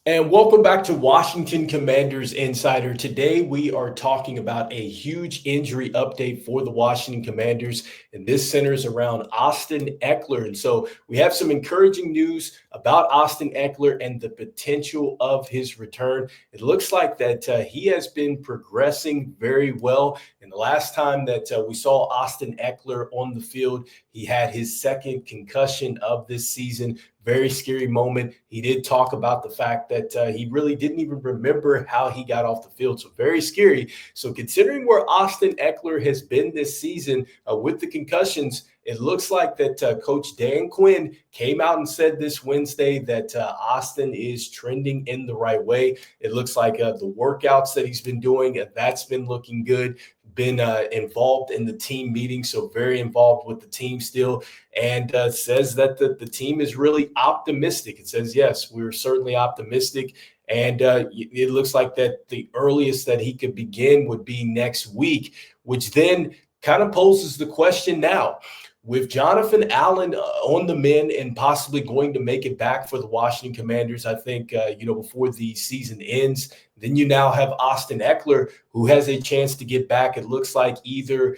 And welcome back to Washington Commanders Insider. Today, we are talking about a huge injury update for the Washington Commanders, and this centers around Austin Ekeler. And so we have some encouraging news about Austin Ekeler and the potential of his return. It looks like that he has been progressing very well. And the last time that we saw Austin Ekeler on the field, he had his second concussion of this season. Very scary moment. He did talk about the fact that he really didn't even remember how he got off the field. So very scary. So considering where Austin Ekeler has been this season with the concussions, it looks like that Coach Dan Quinn came out and said this Wednesday that Austin is trending in the right way. It looks like the workouts that he's been doing, that's been looking good. Been involved in the team meeting, so very involved with the team still, and says that the team is really optimistic. It says, yes, we're certainly optimistic, and it looks like that the earliest that he could begin would be next week, which then kind of poses the question now. With Jonathan Allen on the mend and possibly going to make it back for the Washington Commanders, I think, before the season ends, then you now have Austin Ekeler, who has a chance to get back. It looks like either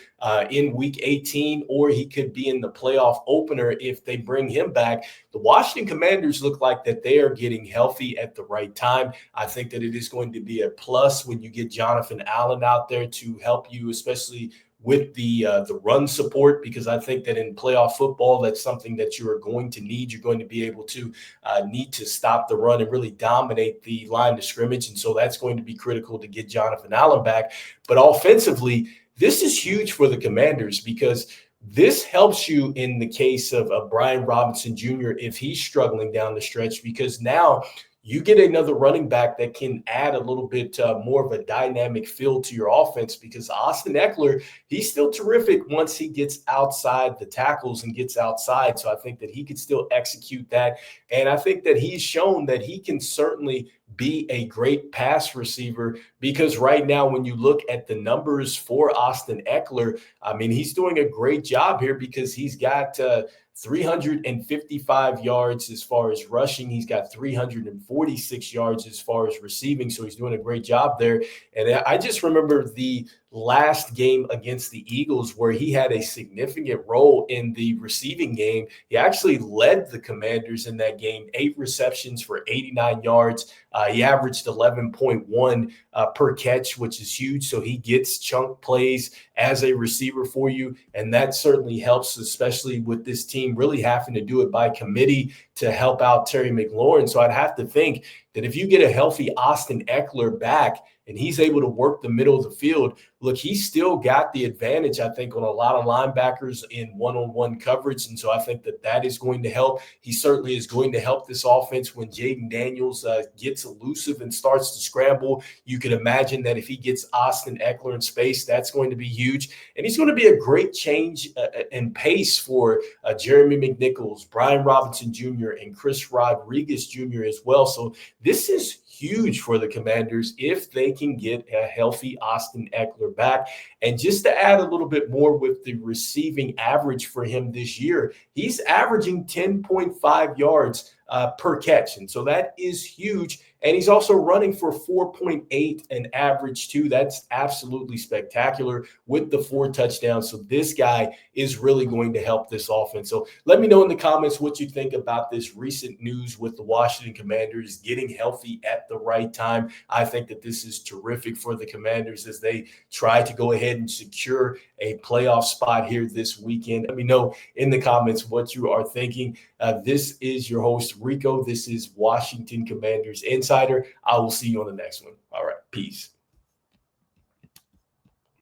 in week 18 or he could be in the playoff opener if they bring him back. The Washington Commanders look like that they are getting healthy at the right time. I think that it is going to be a plus when you get Jonathan Allen out there to help you, especially with the run support, because I think that in playoff football, that's something that you are going to need. You're going to be able to need to stop the run and really dominate the line of scrimmage. And so that's going to be critical to get Jonathan Allen back. But offensively, this is huge for the Commanders because this helps you in the case of Brian Robinson Jr. if he's struggling down the stretch, because now you get another running back that can add a little bit more of a dynamic feel to your offense, because Austin Ekeler, he's still terrific once he gets outside the tackles and gets outside. So I think that he could still execute that. And I think that he's shown that he can certainly be a great pass receiver, because right now when you look at the numbers for Austin Ekeler, I mean, he's doing a great job here because he's got 355 yards as far as rushing. He's got 346 yards as far as receiving. So he's doing a great job there. And I just remember the last game against the Eagles where he had a significant role in the receiving game. He actually led the Commanders in that game, 8 receptions for 89 yards. He averaged 11.1 per catch, which is huge. So he gets chunk plays as a receiver for you. And that certainly helps, especially with this team really having to do it by committee to help out Terry McLaurin. So I'd have to think that if you get a healthy Austin Ekeler back and he's able to work the middle of the field, look, he's still got the advantage, I think, on a lot of linebackers in one-on-one coverage. And so I think that that is going to help. He certainly is going to help this offense when Jaden Daniels gets elusive and starts to scramble. You can imagine that if he gets Austin Ekeler in space, that's going to be huge. And he's going to be a great change in pace for Jeremy McNichols, Brian Robinson Jr., and Chris Rodriguez Jr. as well. So this is huge for the Commanders if they can get a healthy Austin Ekeler back. And just to add a little bit more with the receiving average for him this year, he's averaging 10.5 yards per catch. And so that is huge. And he's also running for 4.8 an average too. That's absolutely spectacular with the 4 touchdowns. So this guy is really going to help this offense. So let me know in the comments what you think about this recent news with the Washington Commanders getting healthy at the right time. I think that this is terrific for the Commanders as they try to go ahead and secure a playoff spot here this weekend. Let me know in the comments what you are thinking. This is your host, Rico. This is Washington Commanders Insider. I will see you on the next one. All right. Peace.